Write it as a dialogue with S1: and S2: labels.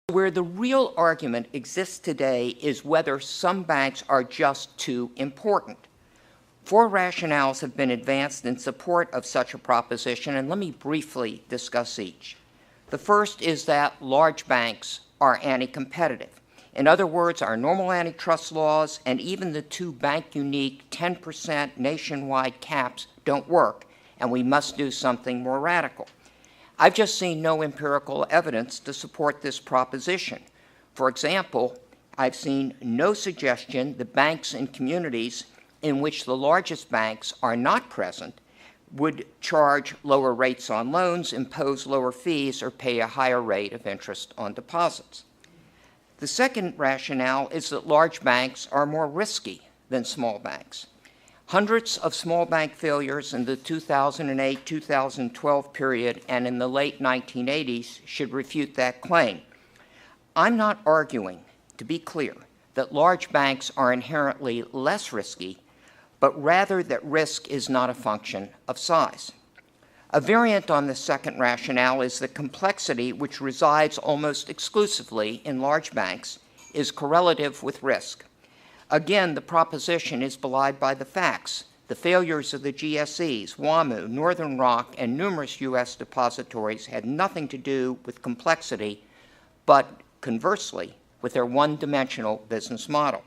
S1: Where the real argument exists today is whether some banks are just too important. 4 rationales have been advanced in support of such a proposition, and let me briefly discuss each. The first is that large banks are anti-competitive. In other words, our normal antitrust laws and even the 2 bank-unique 10% nationwide caps don't work, and we must do something more radical. I've just seen no empirical evidence to support this proposition. For example, I've seen no suggestion that banks in communities in which the largest banks are not present would charge lower rates on loans, impose lower fees, or pay a higher rate of interest on deposits. The second rationale is that large banks are more risky than small banks. Hundreds of small bank failures in the 2008-2012 period and in the late 1980s should refute that claim. I'm not arguing, to be clear, that large banks are inherently less risky, but rather that risk is not a function of size. A variant on the second rationale is that complexity, which resides almost exclusively in large banks, is correlative with risk. Again, the proposition is belied by the facts. The failures of the GSEs, WAMU, Northern Rock, and numerous U.S. depositories had nothing to do with complexity, but conversely, with their one-dimensional business model.